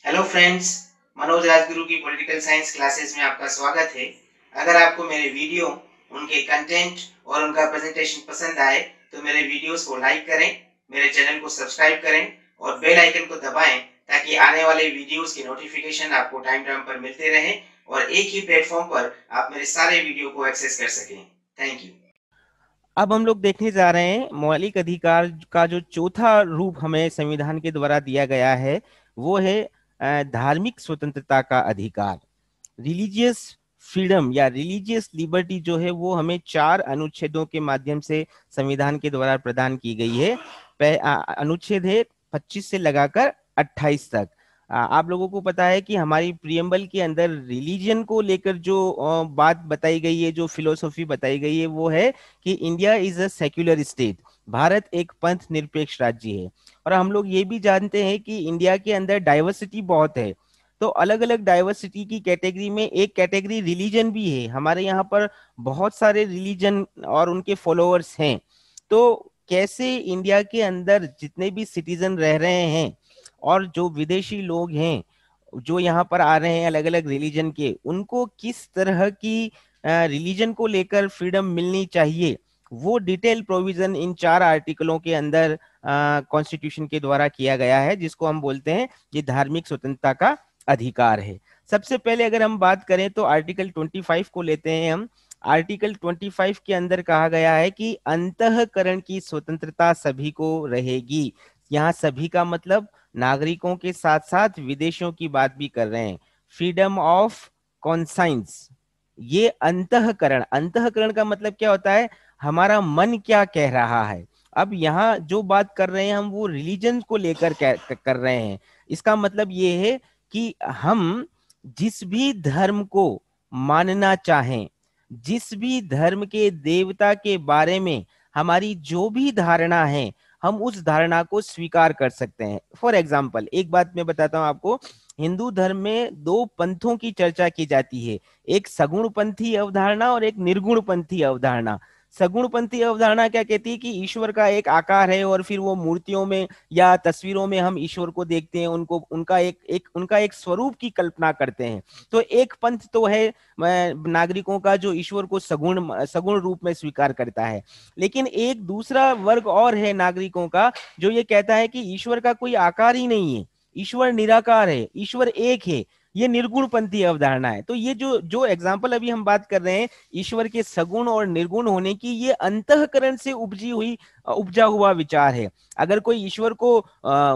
Hello friends, Manoj Rajguru की political science classes में आपका स्वागत है। अगर आपको मेरे वीडियो, उनके कंटेंट और उनका प्रेजेंटेशन पसंद आए तो मेरे वीडियोस को लाइक करें, मेरे चैनल को सब्सक्राइब करें और बेल आइकन को दबाएं ताकि आने वाले वीडियोस की नोटिफिकेशन आपको टाइम टाइम पर मिलते रहे और एक ही प्लेटफॉर्म पर आप मेरे सारे वीडियो को एक्सेस कर सकें। Thank you. अब हम लोग देखने जा रहे हैं मौलिक अधिकार का जो चौथा रूप हमें संविधान के द्वारा दिया गया है, वो है धार्मिक स्वतंत्रता का अधिकार। रिलीजियस फ्रीडम या रिलीजियस लिबर्टी जो है वो हमें 4 अनुच्छेदों के माध्यम से संविधान के द्वारा प्रदान की गई है। अनुच्छेद है 25 से लगाकर 28 तक। आप लोगों को पता है कि हमारी प्रियम्बल के अंदर रिलीजन को लेकर जो बात बताई गई है, जो फिलोसॉफी बताई गई है, वो है कि India is a secular state. Bharat एक पंथ निरपेक्ष राज्य है। और हम लोग ये भी जानते हैं कि इंडिया के अंदर डाइवर्सिटी बहुत है। तो अलग अलग डाइवर्सिटी की कैटेगरी में एक कैटेगरी रिलीजन भी है। हमारे यहाँ पर बहुत सारे रिलीजन और उनके फॉलोअर्स हैं। तो कैसे इंडिया के अंदर जितने भी सिटीजन रह रहे हैं और जो विदेशी लोग हैं जो यहाँ पर आ रहे हैं अलग अलग रिलीजन के, उनको किस तरह की रिलीजन को लेकर फ्रीडम मिलनी चाहिए, वो डिटेल प्रोविजन इन 4 आर्टिकलों के अंदर कॉन्स्टिट्यूशन के द्वारा किया गया है, जिसको हम बोलते हैं ये धार्मिक स्वतंत्रता का अधिकार है। सबसे पहले अगर हम बात करें तो आर्टिकल 25 को लेते हैं हम। आर्टिकल 25 के अंदर कहा गया है कि अंतःकरण की स्वतंत्रता सभी को रहेगी। यहाँ सभी का मतलब नागरिकों के साथ साथ विदेशियों की बात भी कर रहे हैं। फ्रीडम ऑफ कॉन्साइंस, ये अंतःकरण, अंतःकरण का मतलब क्या होता है, हमारा मन क्या कह रहा है। अब यहाँ जो बात कर रहे हैं हम वो रिलीजन को लेकर कर रहे हैं। इसका मतलब ये है कि हम जिस भी धर्म को मानना चाहें, जिस भी धर्म के देवता के बारे में हमारी जो भी धारणा है, हम उस धारणा को स्वीकार कर सकते हैं। फॉर एग्जाम्पल एक बात मैं बताता हूं आपको। हिंदू धर्म में 2 पंथों की चर्चा की जाती है, एक सगुण पंथी अवधारणा और एक निर्गुण पंथी अवधारणा। सगुण पंथी अवधारणा क्या कहती है कि ईश्वर का एक आकार है और फिर वो मूर्तियों में या तस्वीरों में हम ईश्वर को देखते हैं, उनको उनका एक स्वरूप की कल्पना करते हैं। तो एक पंथ तो है नागरिकों का जो ईश्वर को सगुण सगुण रूप में स्वीकार करता है। लेकिन एक दूसरा वर्ग और है नागरिकों का जो ये कहता है कि ईश्वर का कोई आकार ही नहीं है, ईश्वर निराकार है, ईश्वर एक है। ये निर्गुणपंथी अवधारणा है। तो ये जो जो एग्जाम्पल अभी हम बात कर रहे हैं ईश्वर के सगुण और निर्गुण होने की, ये अंतःकरण से उपजा हुआ विचार है। अगर कोई ईश्वर को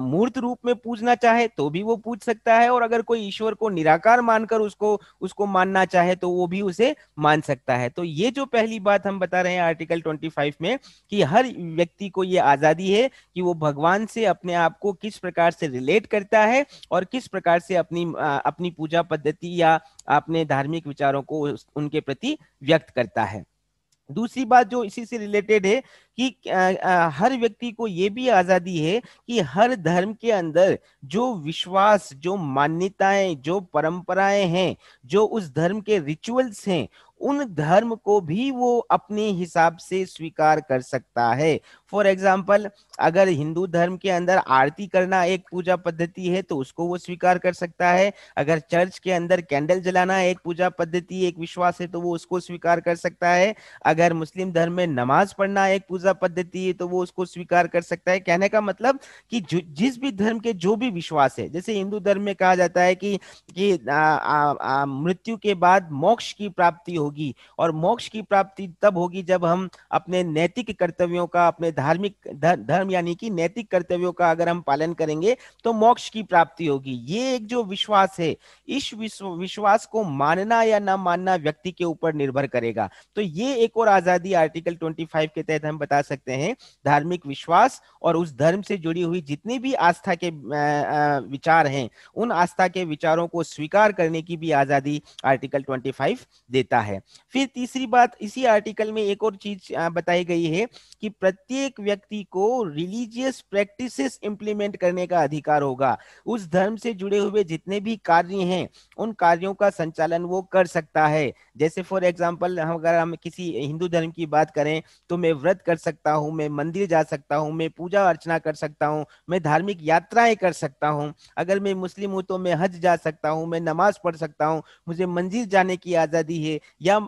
मूर्त रूप में पूजना चाहे तो भी वो पूज सकता है, और अगर कोई ईश्वर को निराकार मानकर उसको उसको मानना चाहे तो वो भी उसे मान सकता है। तो ये जो पहली बात हम बता रहे हैं आर्टिकल 25 में कि हर व्यक्ति को ये आजादी है कि वो भगवान से अपने आप को किस प्रकार से रिलेट करता है और किस प्रकार से अपनी पूजा पद्धति या अपने धार्मिक विचारों को उनके प्रति व्यक्त करता है। दूसरी बात जो इसी से रिलेटेड है कि हर व्यक्ति को ये भी आजादी है कि हर धर्म के अंदर जो विश्वास, जो मान्यताएं, जो परंपराएं हैं, जो उस धर्म के रिचुअल्स हैं, उन धर्म को भी वो अपने हिसाब से स्वीकार कर सकता है। फॉर एग्जाम्पल अगर हिंदू धर्म के अंदर आरती करना एक पूजा पद्धति है तो उसको वो स्वीकार कर सकता है। अगर चर्च के अंदर कैंडल जलाना एक पूजा पद्धति, एक विश्वास है, तो वो उसको स्वीकार कर सकता है। अगर मुस्लिम धर्म में नमाज पढ़ना एक पूजा पद्धति है तो वो उसको स्वीकार कर सकता है। कहने का मतलब कि जिस भी धर्म के जो भी विश्वास है, जैसे हिंदू धर्म में कहा जाता है कि मृत्यु के बाद मोक्ष की प्राप्ति होगी, और मोक्ष की प्राप्ति तब होगी जब हम अपने नैतिक कर्तव्यों का, अपने धार्मिक धर्म यानी कि नैतिक कर्तव्यों का अगर हम पालन करेंगे तो मोक्ष की प्राप्ति होगी। ये एक जो विश्वास है, इस विश्वास को मानना या ना मानना व्यक्ति के ऊपर निर्भर करेगा। तो ये एक और आजादी आर्टिकल 25 के तहत हम बता सकते हैं। धार्मिक विश्वास और उस धर्म से जुड़ी हुई जितनी भी आस्था के विचार हैं, उन आस्था के विचारों को स्वीकार करने की भी आजादी आर्टिकल 25 देता है। फिर तीसरी बात, इसी आर्टिकल में एक और चीज बताई गई है कि प्रत्येक प्रत्येक व्यक्ति को रिलीजियस प्रैक्टिसेस इंप्लीमेंट करने का अधिकार होगा। उस धर्म से जुड़े हुए जितने भी कार्य हैं उन कार्यों का संचालन वो कर सकता है। जैसे फॉर एग्जांपल अगर हम किसी हिंदू धर्म की बात करें तो मैं व्रत कर सकता हूँ, मैं मंदिर जा सकता हूँ, मैं पूजा अर्चना कर सकता हूँ, मैं धार्मिक यात्राएं कर सकता हूँ। अगर मैं मुस्लिम हूँ तो मैं हज जा सकता हूँ, मैं नमाज पढ़ सकता हूँ, मुझे मंदिर जाने की आजादी है। या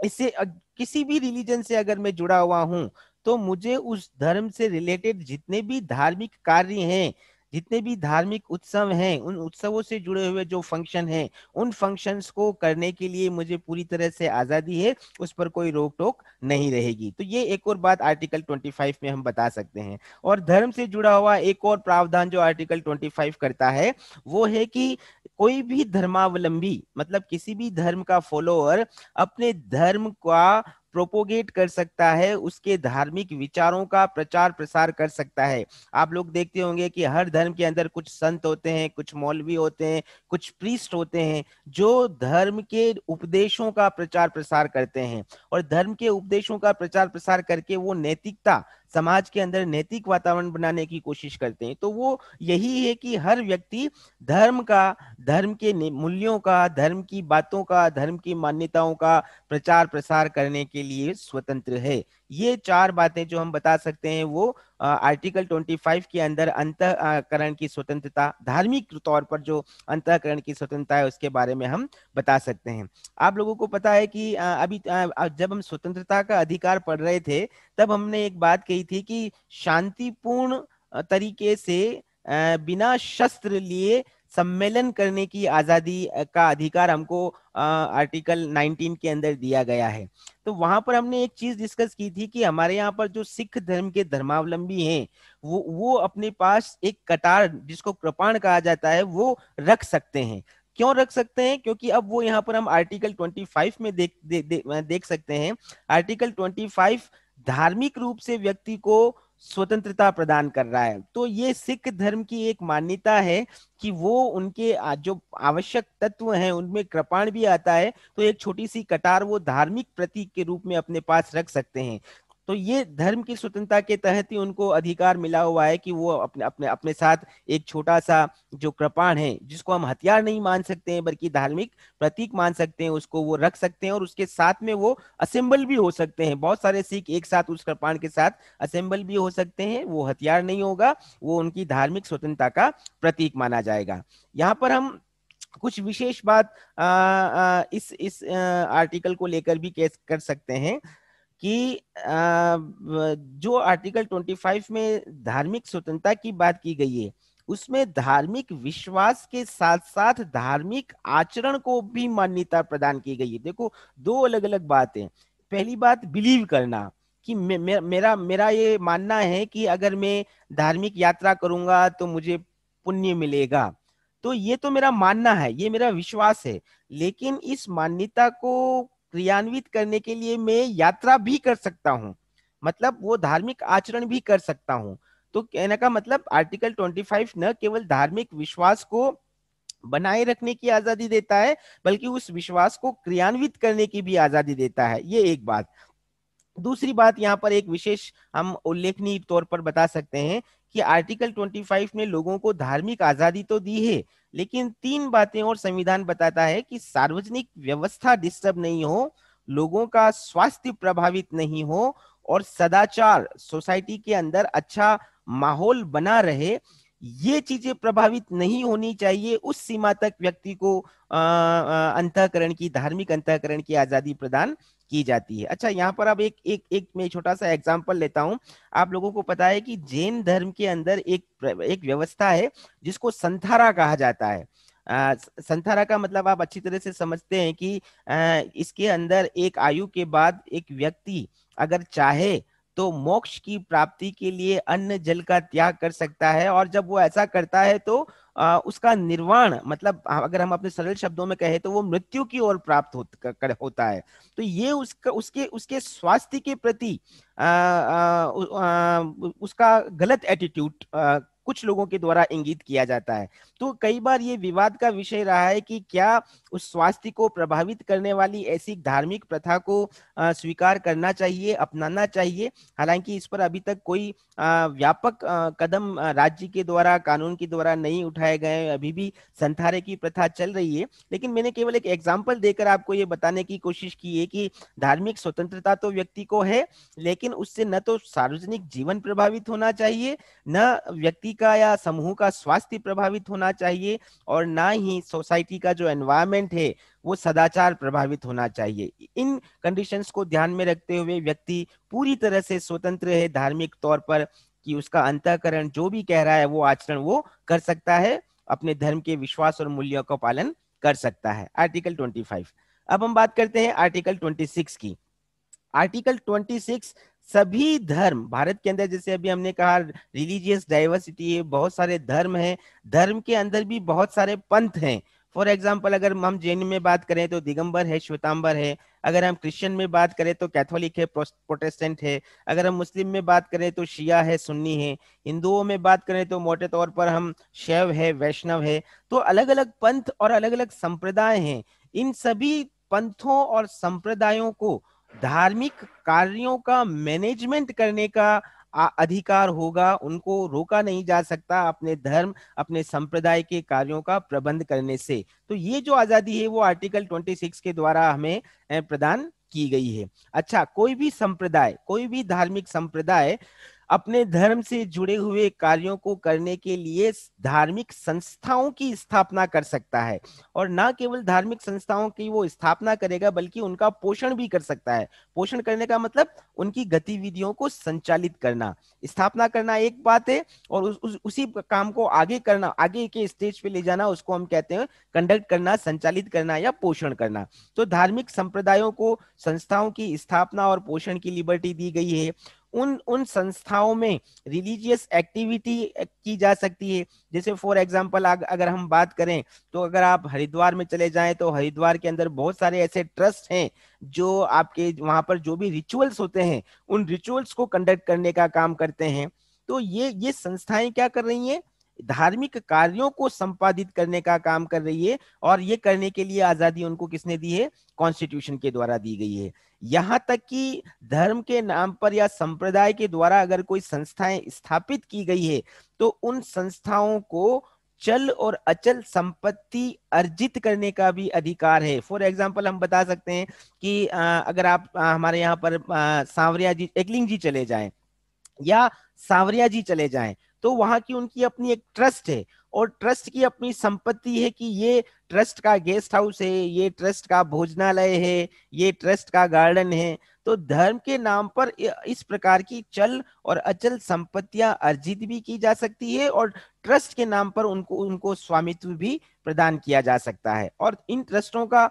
इससे किसी भी रिलीजन से अगर मैं जुड़ा हुआ हूं तो मुझे उस धर्म से रिलेटेड जितने भी धार्मिक कार्य हैं, जितने भी धार्मिक उत्सव हैं, उन उत्सवों से जुड़े हुए जो फंक्शन हैं उन फंक्शंस को करने के लिए मुझे पूरी तरह से आजादी है, उस पर कोई रोक टोक नहीं रहेगी। तो ये एक और बात आर्टिकल 25 में हम बता सकते हैं। और धर्म से जुड़ा हुआ एक और प्रावधान जो आर्टिकल 25 करता है वो है कि कोई भी धर्मावलंबी मतलब किसी भी धर्म का फॉलोअर अपने धर्म का प्रोपोगेट कर सकता है, उसके धार्मिक विचारों का प्रचार प्रसार कर सकता है। आप लोग देखते होंगे कि हर धर्म के अंदर कुछ संत होते हैं, कुछ मौलवी होते हैं, कुछ प्रीस्ट होते हैं जो धर्म के उपदेशों का प्रचार प्रसार करते हैं। और धर्म के उपदेशों का प्रचार प्रसार करके वो नैतिकता, समाज के अंदर नैतिक वातावरण बनाने की कोशिश करते हैं। तो वो यही है कि हर व्यक्ति धर्म का, धर्म के मूल्यों का, धर्म की बातों का, धर्म की मान्यताओं का प्रचार प्रसार करने के लिए स्वतंत्र है। ये चार बातें जो हम बता सकते हैं वो आर्टिकल 25 के अंदर अंतःकरण की स्वतंत्रता, धार्मिक तौर पर जो अंतःकरण की स्वतंत्रता है उसके बारे में हम बता सकते हैं। आप लोगों को पता है कि अभी जब हम स्वतंत्रता का अधिकार पढ़ रहे थे तब हमने एक बात कही थी कि शांतिपूर्ण तरीके से बिना शस्त्र लिए सम्मेलन करने की आजादी का अधिकार हमको आर्टिकल 19 के अंदर दिया गया है। तो वहां पर हमने एक चीज डिस्कस की थी कि हमारे यहाँ पर जो सिख धर्म के धर्मावलंबी हैं वो अपने पास एक कटार जिसको कृपाण कहा जाता है वो रख सकते हैं। क्यों रख सकते हैं? क्योंकि अब वो यहाँ पर हम आर्टिकल 25 में देख सकते हैं। आर्टिकल 25 धार्मिक रूप से व्यक्ति को स्वतंत्रता प्रदान कर रहा है। तो ये सिख धर्म की एक मान्यता है कि वो उनके जो आवश्यक तत्व हैं उनमें कृपाण भी आता है, तो एक छोटी सी कटार वो धार्मिक प्रतीक के रूप में अपने पास रख सकते हैं। तो ये धर्म की स्वतंत्रता के तहत ही उनको अधिकार मिला हुआ है कि वो अपने अपने अपने साथ एक छोटा सा जो कृपाण है, जिसको हम हथियार नहीं मान सकते हैं बल्कि धार्मिक प्रतीक मान सकते हैं, उसको वो रख सकते हैं। और उसके साथ में वो असेंबल भी हो सकते हैं। बहुत सारे सिख एक साथ उस कृपाण के साथ असेंबल भी हो सकते हैं। वो हथियार नहीं होगा, वो उनकी धार्मिक स्वतंत्रता का प्रतीक माना जाएगा। यहाँ पर हम कुछ विशेष बात इस आर्टिकल को लेकर भी कर सकते हैं कि जो आर्टिकल 25 में धार्मिक स्वतंत्रता की बात की गई है उसमें धार्मिक विश्वास के साथ साथ धार्मिक आचरण को भी मान्यता प्रदान की गई है। देखो, दो अलग अलग बातें। पहली बात बिलीव करना कि मेरा मेरा ये मानना है कि अगर मैं धार्मिक यात्रा करूंगा तो मुझे पुण्य मिलेगा। तो ये तो मेरा मानना है, ये मेरा विश्वास है। लेकिन इस मान्यता को क्रियान्वित करने के लिए मैं यात्रा भी कर सकता हूँ, मतलब वो धार्मिक आचरण भी कर सकता हूँ। तो कहने का मतलब आर्टिकल 25 न केवल धार्मिक विश्वास को बनाए रखने की आजादी देता है बल्कि उस विश्वास को क्रियान्वित करने की भी आजादी देता है। ये एक बात। दूसरी बात यहाँ पर एक विशेष हम उल्लेखनीय तौर पर बता सकते हैं कि आर्टिकल 25 ने लोगों को धार्मिक आजादी तो दी है, लेकिन तीन बातें और संविधान बताता है कि सार्वजनिक व्यवस्था डिस्टर्ब नहीं हो, लोगों का स्वास्थ्य प्रभावित नहीं हो और सदाचार सोसाइटी के अंदर अच्छा माहौल बना रहे। ये चीजें प्रभावित नहीं होनी चाहिए। उस सीमा तक व्यक्ति को अंतःकरण की, धार्मिक अंतःकरण की आजादी प्रदान की जाती है। अच्छा, यहाँ पर अब एक मैं छोटा सा एग्जांपल लेता हूँ। आप लोगों को पता है कि जैन धर्म के अंदर एक व्यवस्था है जिसको संथारा कहा जाता है। संथारा का मतलब आप अच्छी तरह से समझते हैं कि इसके अंदर एक आयु के बाद एक व्यक्ति अगर चाहे तो मोक्ष की प्राप्ति के लिए अन्न जल का त्याग कर सकता है। और जब वो ऐसा करता है तो उसका निर्वाण, मतलब अगर हम अपने सरल शब्दों में कहें तो वो मृत्यु की ओर प्राप्त होता है। तो ये उसका उसके उसके स्वास्थ्य के प्रति उसका गलत एटीट्यूड कुछ लोगों के द्वारा इंगित किया जाता है। तो कई बार ये विवाद का विषय रहा है कि क्या उस स्वास्थ्य को प्रभावित करने वाली ऐसी धार्मिक प्रथा को स्वीकार करना चाहिए, अपनाना चाहिए। हालांकि इस पर अभी तक कोई व्यापक कदम राज्य के द्वारा, कानून के द्वारा नहीं उठाए गए, अभी भी संथारे की प्रथा चल रही है। लेकिन मैंने केवल एक एग्जाम्पल देकर आपको ये बताने की कोशिश की है कि धार्मिक स्वतंत्रता तो व्यक्ति को है, लेकिन उससे न तो सार्वजनिक जीवन प्रभावित होना चाहिए, न व्यक्ति का या समूह का स्वास्थ्य प्रभावित होना चाहिए, और ना ही सोसाइटी का जो एनवायरमेंट है वो सदाचार प्रभावित होना चाहिए। इन कंडीशंस को ध्यान में रखते हुए व्यक्ति पूरी तरह से स्वतंत्र है धार्मिक तौर पर, कि उसका अंतःकरण जो भी कह रहा है वो आचरण वो कर सकता है, अपने धर्म के विश्वास और मूल्यों का पालन कर सकता है। आर्टिकल 25। अब हम बात करते हैं आर्टिकल 26 की। आर्टिकल 26 सभी धर्म, भारत के अंदर जैसे अभी हमने कहा रिलीजियस डाइवर्सिटी है, बहुत सारे धर्म हैं, धर्म के अंदर भी बहुत सारे पंथ हैं। फॉर एग्जाम्पल अगर हम जैन में बात करें तो दिगंबर है, श्वेतांबर है। अगर हम क्रिश्चियन में बात करें तो कैथोलिक है, प्रोटेस्टेंट है। अगर हम मुस्लिम में बात करें तो शिया है, सुन्नी है। हिंदुओं में बात करें तो मोटे तौर पर हम शैव है, वैष्णव है। तो अलग अलग पंथ और अलग अलग संप्रदाय हैं। इन सभी पंथों और संप्रदायों को धार्मिक कार्यों का मैनेजमेंट करने का अधिकार होगा, उनको रोका नहीं जा सकता अपने धर्म, अपने संप्रदाय के कार्यों का प्रबंध करने से। तो ये जो आजादी है वो आर्टिकल 26 के द्वारा हमें प्रदान की गई है। अच्छा, कोई भी संप्रदाय, कोई भी धार्मिक संप्रदाय अपने धर्म से जुड़े हुए कार्यों को करने के लिए धार्मिक संस्थाओं की स्थापना कर सकता है, और ना केवल धार्मिक संस्थाओं की वो स्थापना करेगा बल्कि उनका पोषण भी कर सकता है। पोषण करने का मतलब उनकी गतिविधियों को संचालित करना। स्थापना करना एक बात है, और उसी काम को आगे करना, आगे के स्टेज पे ले जाना, उसको हम कहते हैं कंडक्ट करना, संचालित करना या पोषण करना। तो धार्मिक संप्रदायों को संस्थाओं की स्थापना और पोषण की लिबर्टी दी गई है। उन उन संस्थाओं में रिलीजियस एक्टिविटी की जा सकती है। जैसे फॉर एग्जांपल अगर हम बात करें तो अगर आप हरिद्वार में चले जाएं तो हरिद्वार के अंदर बहुत सारे ऐसे ट्रस्ट हैं जो आपके वहां पर जो भी रिचुअल्स होते हैं उन रिचुअल्स को कंडक्ट करने का काम करते हैं। तो ये संस्थाएं क्या कर रही हैं? धार्मिक कार्यों को संपादित करने का काम कर रही है, और ये करने के लिए आजादी उनको किसने दी है? कॉन्स्टिट्यूशन के द्वारा दी गई है। यहां तक कि धर्म के नाम पर या संप्रदाय के द्वारा अगर कोई संस्थाएं स्थापित की गई है तो उन संस्थाओं को चल और अचल संपत्ति अर्जित करने का भी अधिकार है। फॉर एग्जाम्पल हम बता सकते हैं कि अगर आप हमारे यहाँ पर सांवरिया जी, एकलिंग जी चले जाएं या सांवरिया जी चले जाएं, तो वहां की उनकी अपनी एक ट्रस्ट है, और ट्रस्ट की अपनी संपत्ति है कि ये ट्रस्ट का गेस्ट हाउस है, ये ट्रस्ट का भोजनालय है, ये ट्रस्ट का गार्डन है। तो धर्म के नाम पर इस प्रकार की चल और अचल संपत्तियां अर्जित भी की जा सकती है, और ट्रस्ट के नाम पर उनको उनको स्वामित्व भी प्रदान किया जा सकता है। और इन ट्रस्टों का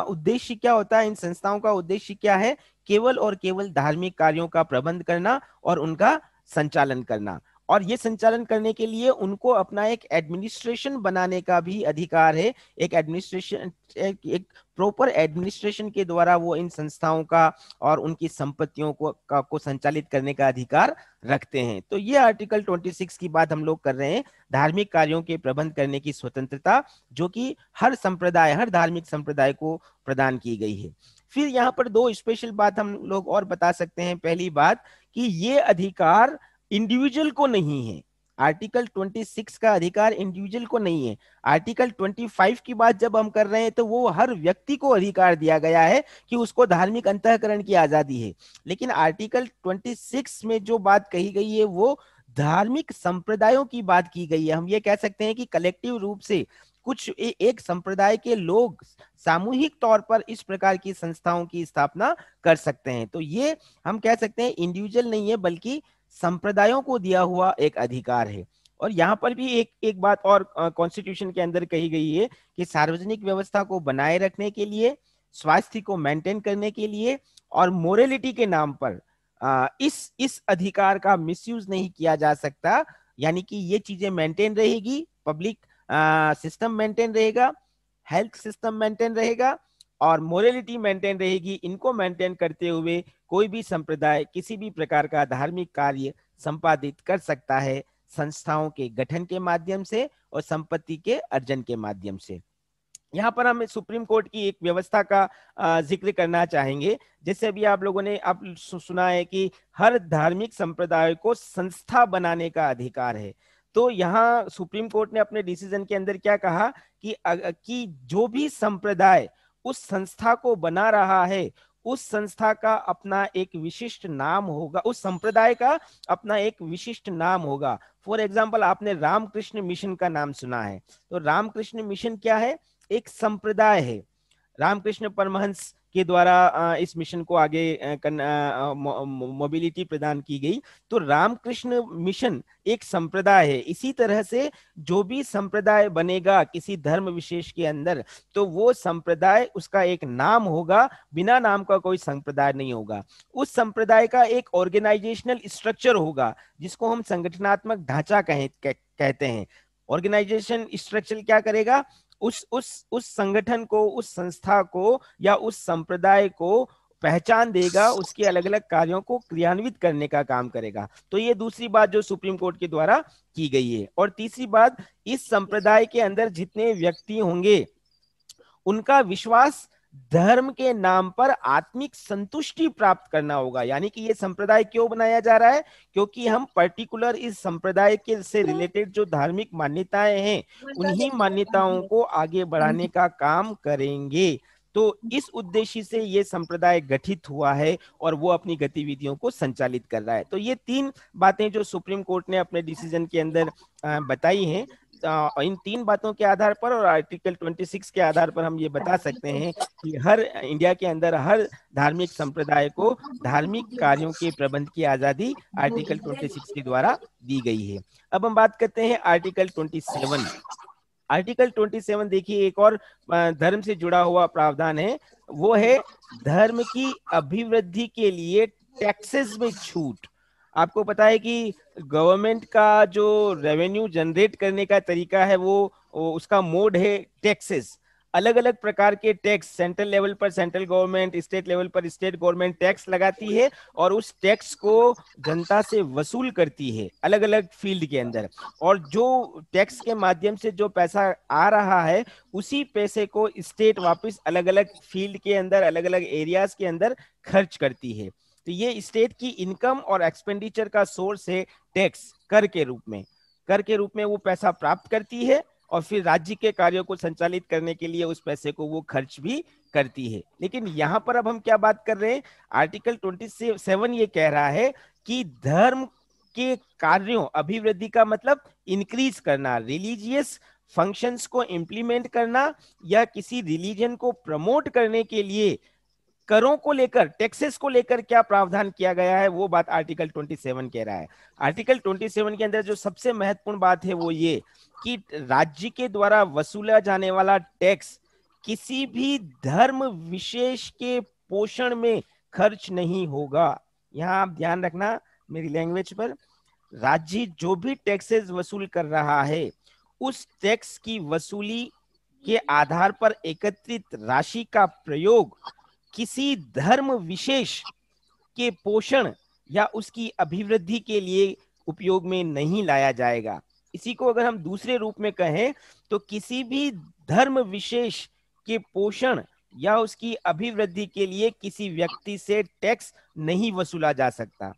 उद्देश्य क्या होता है? इन संस्थाओं का उद्देश्य क्या है? केवल और केवल धार्मिक कार्यों का प्रबंध करना और उनका संचालन करना। और ये संचालन करने के लिए उनको अपना एक एडमिनिस्ट्रेशन बनाने का भी अधिकार है। एक एडमिनिस्ट्रेशन, एक प्रॉपर एडमिनिस्ट्रेशन के द्वारा वो इन संस्थाओं का और उनकी संपत्तियों को संचालित करने का अधिकार रखते हैं। तो ये आर्टिकल 26 की बात हम लोग कर रहे हैं, धार्मिक कार्यों के प्रबंध करने की स्वतंत्रता, जो कि हर संप्रदाय, हर धार्मिक संप्रदाय को प्रदान की गई है। फिर यहाँ पर दो स्पेशल बात हम लोग और बता सकते हैं। पहली बात कि ये अधिकार इंडिविजुअल को नहीं है। आर्टिकल 26 का अधिकार इंडिविजुअल को नहीं है। आर्टिकल 25 की बात जब हम कर रहे हैं तो वो हर व्यक्ति को अधिकार दिया गया है कि उसको धार्मिक अंतःकरण की आजादी है। लेकिन आर्टिकल 26 में जो बात कही गई है वो धार्मिक संप्रदायों की बात की गई है। हम ये कह सकते हैं कि कलेक्टिव रूप से कुछ एक संप्रदाय के लोग सामूहिक तौर पर इस प्रकार की संस्थाओं की स्थापना कर सकते हैं। तो ये हम कह सकते हैं इंडिविजुअल नहीं है बल्कि संप्रदायों को दिया हुआ एक अधिकार है। और यहाँ पर भी एक बात और कॉन्स्टिट्यूशन के अंदर कही गई है कि सार्वजनिक व्यवस्था को बनाए रखने के लिए, स्वास्थ्य को मेंटेन करने के लिए और मोरालिटी के नाम पर इस अधिकार का मिसयूज नहीं किया जा सकता। यानी कि ये चीजें मेंटेन रहेगी, पब्लिक सिस्टम मेंटेन रहेगा, हेल्थ सिस्टम मेंटेन रहेगा और मोरालिटी मेंटेन रहेगी। इनको मेंटेन करते हुए कोई भी संप्रदाय किसी भी प्रकार का धार्मिक कार्य संपादित कर सकता है, संस्थाओं के गठन के माध्यम से और संपत्ति के अर्जन के माध्यम से। यहाँ पर हम सुप्रीम कोर्ट की एक व्यवस्था का जिक्र करना चाहेंगे। जैसे अभी आप लोगों ने आप सुना है कि हर धार्मिक संप्रदाय को संस्था बनाने का अधिकार है। तो यहाँ सुप्रीम कोर्ट ने अपने डिसीजन के अंदर क्या कहा कि जो भी संप्रदाय उस संस्था को बना रहा है, उस संस्था का अपना एक विशिष्ट नाम होगा, उस संप्रदाय का अपना एक विशिष्ट नाम होगा। फॉर एग्जाम्पल, आपने रामकृष्ण मिशन का नाम सुना है। तो रामकृष्ण मिशन क्या है? एक संप्रदाय है। रामकृष्ण परमहंस के द्वारा इस मिशन को आगे मोबिलिटी प्रदान की गई। तो रामकृष्ण मिशन एक संप्रदाय है। इसी तरह से जो भी संप्रदाय बनेगा किसी धर्म विशेष के अंदर, तो वो संप्रदाय, उसका एक नाम होगा, बिना नाम का कोई संप्रदाय नहीं होगा। उस संप्रदाय का एक ऑर्गेनाइजेशनल स्ट्रक्चर होगा जिसको हम संगठनात्मक ढांचा कहते हैं। ऑर्गेनाइजेशन स्ट्रक्चर क्या करेगा? उस संगठन को, उस संस्था को या उस संप्रदाय को पहचान देगा, उसके अलग अलग कार्यों को क्रियान्वित करने का काम करेगा। तो ये दूसरी बात जो सुप्रीम कोर्ट के द्वारा की गई है। और तीसरी बात, इस संप्रदाय के अंदर जितने व्यक्ति होंगे उनका विश्वास धर्म के नाम पर आत्मिक संतुष्टि प्राप्त करना होगा। यानी कि ये संप्रदाय क्यों बनाया जा रहा है? क्योंकि हम पर्टिकुलर इस संप्रदाय के से रिलेटेड जो धार्मिक मान्यताएं हैं, उन्हीं मान्यताओं को आगे बढ़ाने का काम करेंगे। तो इस उद्देश्य से ये संप्रदाय गठित हुआ है और वो अपनी गतिविधियों को संचालित कर रहा है। तो ये तीन बातें जो सुप्रीम कोर्ट ने अपने डिसीजन के अंदर बताई हैं, इन तीन बातों के आधार पर और आर्टिकल 26 के आधार पर हम ये बता सकते हैं कि हर इंडिया के अंदर हर धार्मिक संप्रदाय को धार्मिक कार्यों के प्रबंध की आजादी आर्टिकल 26 के द्वारा दी गई है। अब हम बात करते हैं आर्टिकल 27। आर्टिकल 27 देखिए, एक और धर्म से जुड़ा हुआ प्रावधान है। वो है धर्म की अभिवृद्धि के लिए टैक्सेस में छूट। आपको पता है कि गवर्नमेंट का जो रेवेन्यू जनरेट करने का तरीका है वो उसका मोड है टैक्सेस। अलग अलग प्रकार के टैक्स, सेंट्रल लेवल पर सेंट्रल गवर्नमेंट, स्टेट लेवल पर स्टेट गवर्नमेंट टैक्स लगाती है और उस टैक्स को जनता से वसूल करती है अलग अलग फील्ड के अंदर। और जो टैक्स के माध्यम से जो पैसा आ रहा है, उसी पैसे को स्टेट वापस अलग अलग फील्ड के अंदर, अलग अलग एरियाज के अंदर खर्च करती है। तो ये स्टेट की इनकम और एक्सपेंडिचर का सोर्स है टैक्स, कर के रूप में वो पैसा प्राप्त करती है और फिर राज्य के कार्यों को संचालित करने के लिए उस पैसे को वो खर्च भी करती है। लेकिन यहाँ पर अब हम क्या बात कर रहे हैं? आर्टिकल 27 ये कह रहा है कि धर्म के कार्यों, अभिवृद्धि का मतलब इंक्रीज करना, रिलीजियस फंक्शंस को इंप्लीमेंट करना या किसी रिलीजन को प्रमोट करने के लिए करों को लेकर, टैक्सेस को लेकर क्या प्रावधान किया गया है, वो बात आर्टिकल 27 कह रहा है। आर्टिकल 27 के अंदर जो सबसे महत्वपूर्ण बात है वो ये कि राज्य के द्वारा वसूला जाने वाला टैक्स किसी भी धर्म विशेष के पोषण में खर्च नहीं होगा। यहाँ आप ध्यान रखना मेरी लैंग्वेज पर, राज्य जो भी टैक्सेस वसूल कर रहा है, उस टैक्स की वसूली के आधार पर एकत्रित राशि का प्रयोग किसी धर्म विशेष के पोषण या उसकी अभिवृद्धि के लिए उपयोग में नहीं लाया जाएगा। इसी को अगर हम दूसरे रूप में कहें तो किसी भी धर्म विशेष के पोषण या उसकी अभिवृद्धि के लिए किसी व्यक्ति से टैक्स नहीं वसूला जा सकता।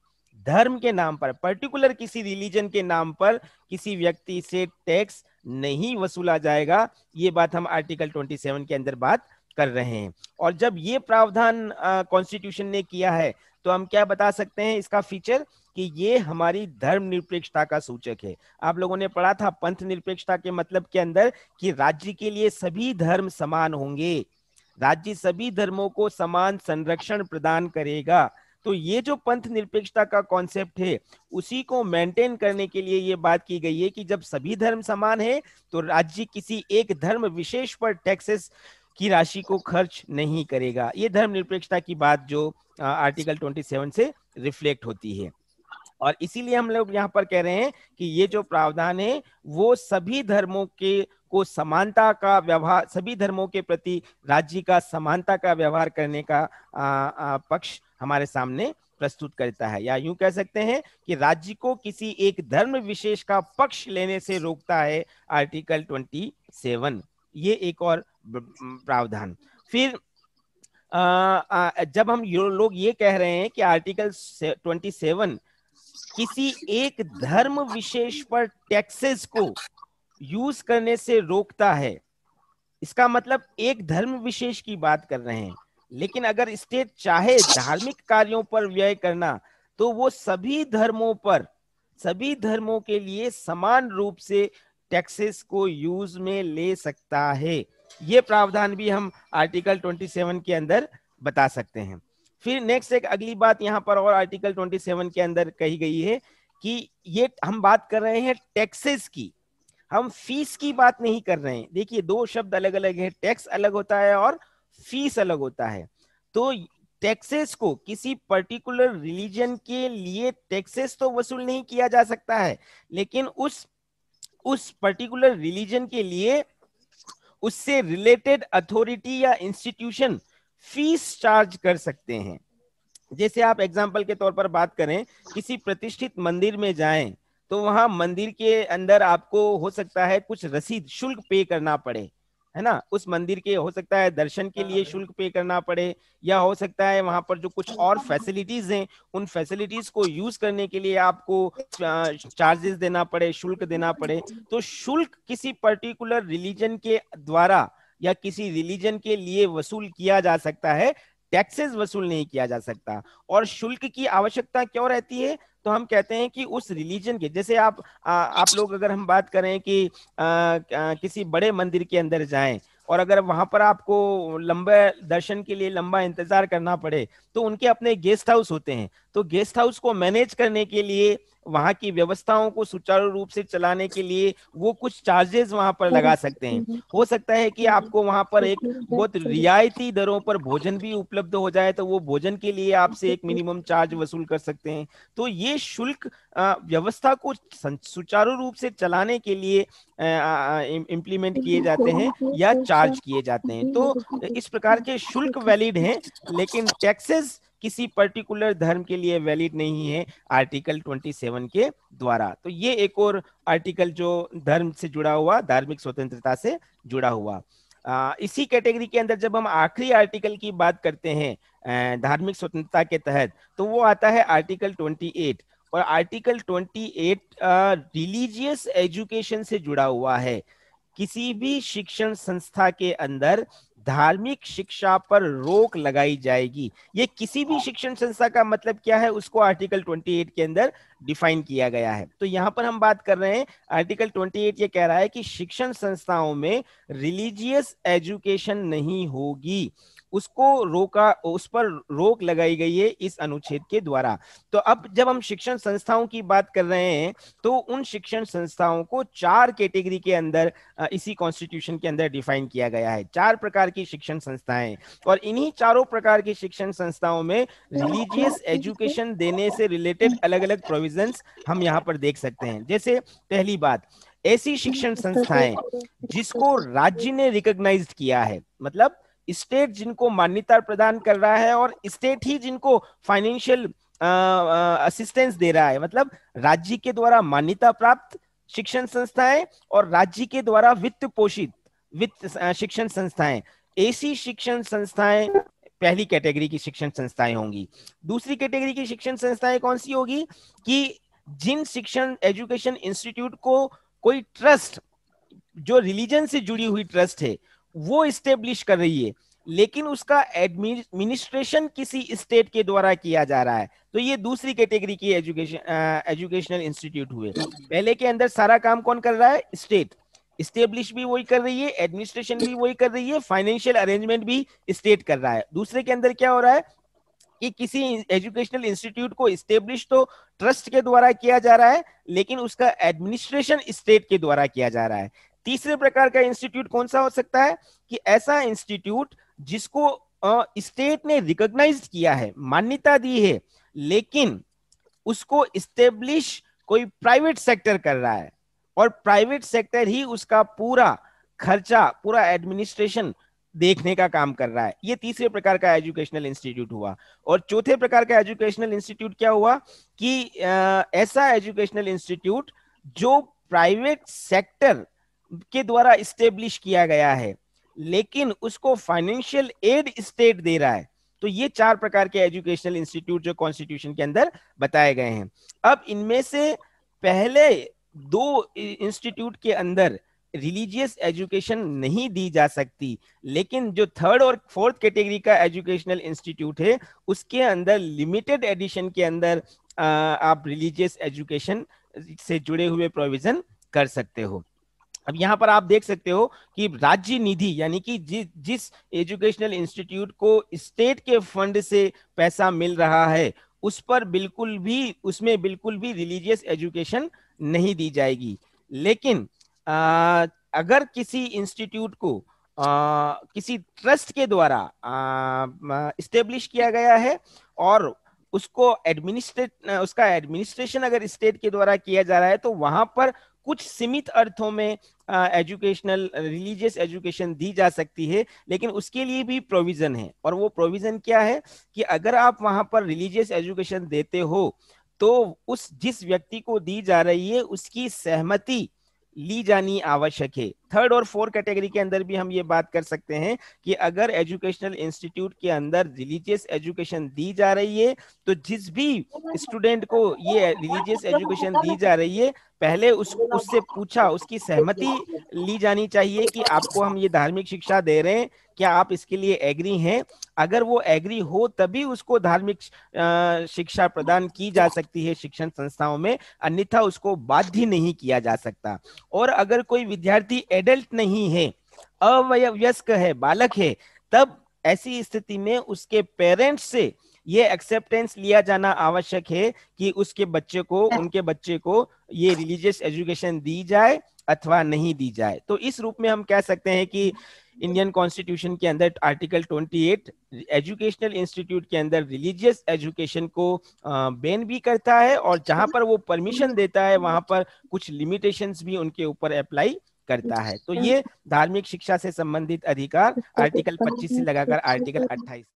धर्म के नाम पर, पर्टिकुलर किसी रिलीजन के नाम पर किसी व्यक्ति से टैक्स नहीं वसूला जाएगा। ये बात हम आर्टिकल 27 के अंदर बात कर रहे हैं। और जब ये प्रावधान कॉन्स्टिट्यूशन ने किया है तो हम क्या बता सकते हैं इसका फीचर, कि ये हमारी धर्मनिरपेक्षता का सूचक है। आप लोगों ने पढ़ा था पंथ निरपेक्षता के मतलब के अंदर कि राज्य के लिए सभी धर्म समान होंगे, राज्य सभी धर्मों को समान संरक्षण प्रदान करेगा। तो ये जो पंथ निरपेक्षता का कॉन्सेप्ट है उसी को मेंटेन करने के लिए ये बात की गई है कि जब सभी धर्म समान है तो राज्य किसी एक धर्म विशेष पर टैक्सेस की राशि को खर्च नहीं करेगा। ये धर्मनिरपेक्षता की बात जो आर्टिकल 27 से रिफ्लेक्ट होती है। और इसीलिए हम लोग यहाँ पर कह रहे हैं कि ये जो प्रावधान है वो सभी धर्मों के को समानता का व्यवहार, सभी धर्मों के प्रति राज्य का समानता का व्यवहार करने का पक्ष हमारे सामने प्रस्तुत करता है, या यूं कह सकते हैं कि राज्य को किसी एक धर्म विशेष का पक्ष लेने से रोकता है आर्टिकल 27। ये एक और प्रावधान। फिर जब हम लोग ये कह रहे हैं कि आर्टिकल 27 किसी एक धर्म विशेष पर टैक्सेस को यूज करने से रोकता है, इसका मतलब एक धर्म विशेष की बात कर रहे हैं। लेकिन अगर स्टेट चाहे धार्मिक कार्यों पर व्यय करना तो वो सभी धर्मों पर, सभी धर्मों के लिए समान रूप से टैक्सेस को यूज में ले सकता है। ये प्रावधान भी हम आर्टिकल 27 के अंदर बता सकते हैं। फिर नेक्स्ट एक अगली बात यहाँ पर और आर्टिकल 27 के अंदर कही गई है कि ये हम बात कर रहे हैं टैक्सेस की, हम फीस की बात नहीं कर रहे हैं। देखिए दो शब्द अलग अलग है, टैक्स अलग होता है और फीस अलग होता है। तो टैक्सेस को किसी पर्टिकुलर रिलीजन के लिए टैक्सेस तो वसूल नहीं किया जा सकता है, लेकिन उस पर्टिकुलर रिलीजन के लिए उससे रिलेटेड अथॉरिटी या इंस्टीट्यूशन फीस चार्ज कर सकते हैं। जैसे आप एग्जाम्पल के तौर पर बात करें, किसी प्रतिष्ठित मंदिर में जाएं तो वहां मंदिर के अंदर आपको हो सकता है कुछ रसीद शुल्क पे करना पड़े, है ना। उस मंदिर के हो सकता है दर्शन के लिए शुल्क पे करना पड़े, या हो सकता है वहां पर जो कुछ और फैसिलिटीज हैं उन फैसिलिटीज को यूज करने के लिए आपको चार्जेस देना पड़े, शुल्क देना पड़े। तो शुल्क किसी पर्टिकुलर रिलीजन के द्वारा या किसी रिलीजन के लिए वसूल किया जा सकता है, टैक्सेस वसूल नहीं किया जा सकता। और शुल्क की आवश्यकता क्यों रहती है? तो हम कहते हैं कि उस रिलीजन के, जैसे आप लोग अगर हम बात करें कि किसी बड़े मंदिर के अंदर जाएं और अगर वहां पर आपको लंबे दर्शन के लिए लंबा इंतजार करना पड़े तो उनके अपने गेस्ट हाउस होते हैं। तो गेस्ट हाउस को मैनेज करने के लिए, वहां की व्यवस्थाओं को सुचारू रूप से चलाने के लिए वो कुछ चार्जेस वहां पर लगा सकते हैं। हो सकता है कि आपको वहां पर एक बहुत रियायती दरों पर भोजन भी उपलब्ध हो जाए, तो वो भोजन के लिए आपसे एक मिनिमम चार्ज वसूल कर सकते हैं। तो ये शुल्क व्यवस्था को सुचारू रूप से चलाने के लिए इम्प्लीमेंट किए जाते हैं या चार्ज किए जाते हैं। तो इस प्रकार के शुल्क वैलिड हैं, लेकिन टैक्सेस किसी पर्टिकुलर धर्म के लिए वैलिड नहीं है आर्टिकल 27 के द्वारा। तो ये एक और आर्टिकल जो धर्म से जुड़ा हुआ, धार्मिक स्वतंत्रता से जुड़ा हुआ। इसी कैटेगरी के अंदर जब हम आखिरी आर्टिकल की बात करते हैं धार्मिक स्वतंत्रता के तहत, तो वो आता है आर्टिकल 28। और आर्टिकल 28 रिलीजियस एजुकेशन से जुड़ा हुआ है। किसी भी शिक्षण संस्था के अंदर धार्मिक शिक्षा पर रोक लगाई जाएगी। ये किसी भी शिक्षण संस्था का मतलब क्या है, उसको आर्टिकल 28 के अंदर डिफाइन किया गया है। तो यहां पर हम बात कर रहे हैं, आर्टिकल 28 ये कह रहा है कि शिक्षण संस्थाओं में रिलीजियस एजुकेशन नहीं होगी, उसको रोका, उस पर रोक लगाई गई है इस अनुच्छेद के द्वारा। तो अब जब हम शिक्षण संस्थाओं की बात कर रहे हैं तो उन शिक्षण संस्थाओं को 4 कैटेगरी के अंदर इसी कॉन्स्टिट्यूशन के अंदर डिफाइन किया गया है। 4 प्रकार की शिक्षण संस्थाएं, और इन्हीं चारों प्रकार की शिक्षण संस्थाओं में रिलीजियस एजुकेशन देने से रिलेटेड अलग अलग प्रोविजंस हम यहाँ पर देख सकते हैं। जैसे पहली बात, ऐसी शिक्षण संस्थाएं जिसको राज्य ने रिकॉग्नाइज्ड किया है, मतलब स्टेट जिनको मान्यता प्रदान कर रहा है और स्टेट ही जिनको फाइनेंशियल असिस्टेंस दे रहा है, मतलब राज्य के द्वारा मान्यता प्राप्त शिक्षण संस्थाएं और राज्य के द्वारा वित्त पोषित वित्त शिक्षण संस्थाएं, ऐसी शिक्षण संस्थाएं पहली कैटेगरी की शिक्षण संस्थाएं होंगी। दूसरी कैटेगरी की शिक्षण संस्थाएं कौन सी होगी कि जिन शिक्षण एजुकेशन इंस्टीट्यूट को कोई ट्रस्ट, जो रिलीजन से जुड़ी हुई ट्रस्ट है, वो इस्टेब्लिश कर रही है, लेकिन उसका एडमिनिस्ट्रेशन किसी स्टेट के द्वारा किया जा रहा है, तो ये दूसरी कैटेगरी की एजुकेशनल इंस्टीट्यूट हुए। पहले के अंदर सारा काम कौन कर रहा है? स्टेट। इस्टेब्लिश भी वही कर रही है, एडमिनिस्ट्रेशन भी वही कर रही है, फाइनेंशियल अरेंजमेंट भी स्टेट कर रहा है। दूसरे के अंदर क्या हो रहा है कि किसी एजुकेशनल इंस्टीट्यूट को इस्टेब्लिश तो ट्रस्ट के द्वारा किया जा रहा है, लेकिन उसका एडमिनिस्ट्रेशन स्टेट के द्वारा किया जा रहा है। तीसरे प्रकार का इंस्टीट्यूट कौन सा हो सकता है कि ऐसा इंस्टीट्यूट जिसको स्टेट ने रिकॉग्नाइज किया है, मान्यता दी है, लेकिन उसको इस्टेब्लिश कोई प्राइवेट सेक्टर कर रहा है, और प्राइवेट सेक्टर ही उसका पूरा खर्चा, पूरा एडमिनिस्ट्रेशन देखने का काम कर रहा है। ये तीसरे प्रकार का एजुकेशनल इंस्टीट्यूट हुआ। और चौथे प्रकार का एजुकेशनल इंस्टीट्यूट क्या हुआ कि ऐसा एजुकेशनल इंस्टीट्यूट जो प्राइवेट सेक्टर के द्वारा इस्टेब्लिश किया गया है लेकिन उसको फाइनेंशियल एड स्टेट दे रहा है। तो ये चार प्रकार के एजुकेशनल इंस्टीट्यूट जो कॉन्स्टिट्यूशन के अंदर बताए गए हैं। अब इनमें से पहले दो इंस्टीट्यूट के अंदर रिलीजियस एजुकेशन नहीं दी जा सकती, लेकिन जो थर्ड और फोर्थ कैटेगरी का एजुकेशनल इंस्टीट्यूट है उसके अंदर लिमिटेड एडिशन के अंदर आप रिलीजियस एजुकेशन से जुड़े हुए प्रोविजन कर सकते हो। अब यहाँ पर आप देख सकते हो कि राज्य निधि यानी कि जिस एजुकेशनल इंस्टीट्यूट को स्टेट के फंड से पैसा मिल रहा है उस पर उसमें बिल्कुल भी रिलीजियस एजुकेशन नहीं दी जाएगी। लेकिन अगर किसी इंस्टीट्यूट को किसी ट्रस्ट के द्वारा इस्टेब्लिश किया गया है और उसका एडमिनिस्ट्रेशन अगर स्टेट के द्वारा किया जा रहा है तो वहां पर कुछ सीमित अर्थों में एजुकेशनल रिलीजियस एजुकेशन दी जा सकती है, लेकिन उसके लिए भी प्रोविजन है। और वो प्रोविजन क्या है कि अगर आप वहां पर रिलीजियस एजुकेशन देते हो तो जिस व्यक्ति को दी जा रही है उसकी सहमति ली जानी आवश्यक है। थर्ड और फोर्थ कैटेगरी के अंदर भी हम ये बात कर सकते हैं कि अगर एजुकेशनल इंस्टीट्यूट के अंदर रिलीजियस एजुकेशन दी जा रही है तो जिस भी स्टूडेंट को ये रिलीजियस एजुकेशन दी जा रही है पहले उससे पूछा, उसकी सहमति ली जानी चाहिए कि आपको हम ये धार्मिक शिक्षा दे रहे हैं, क्या आप इसके लिए एग्री हैं। अगर वो एग्री हो तभी उसको धार्मिक शिक्षा प्रदान की जा सकती है शिक्षण संस्थाओं में, अन्यथा उसको बाध्य नहीं किया जा सकता। और अगर कोई विद्यार्थी एडल्ट नहीं है, अवयस्क है, बालक है, तब ऐसी स्थिति में उसके पेरेंट्स से ये एक्सेप्टेंस लिया जाना आवश्यक है कि उनके बच्चे को ये रिलीजियस एजुकेशन दी जाए अथवा नहीं दी जाए। तो इस रूप में हम कह सकते हैं कि इंडियन कॉन्स्टिट्यूशन के अंदर आर्टिकल 28 एजुकेशनल इंस्टीट्यूट के अंदर रिलीजियस एजुकेशन को बैन भी करता है और जहां पर वो परमिशन देता है वहां पर कुछ लिमिटेशंस भी उनके ऊपर अप्लाई करता है। तो ये धार्मिक शिक्षा से संबंधित अधिकार आर्टिकल 25 से लगाकर आर्टिकल 28